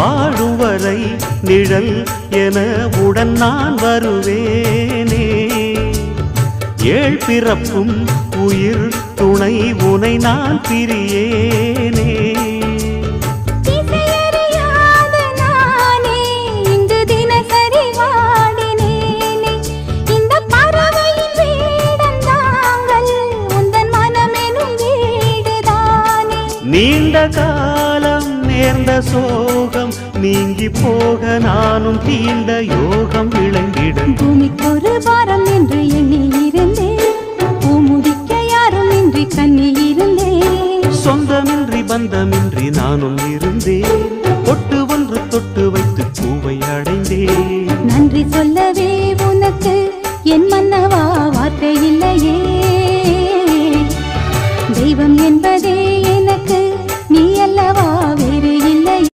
வாழும் வரை நிழல் என உடன் நான் வருவேனே. ஏழ் பிறப்பும் உயிர் துணை உனை நான் பிரியேனே. நீண்ட காலம் நேர்ந்த சோகம் நீங்கி போக நானும் தீண்ட யோகம் விளங்கிட. பூமிக்கொரு பாரம் என்று எண்ணி இருந்தேன், பூமுடிக்க யாரும் இன்றி கண்ணி இருந்தேன். சொந்தமின்றி பந்தமின்றி நானும் இருந்தேன், பொட்டு ஒன்று தொட்டு வைத்து பூவை அடைந்தேன். நன்றி சொல்லவே உனக்கு என் மன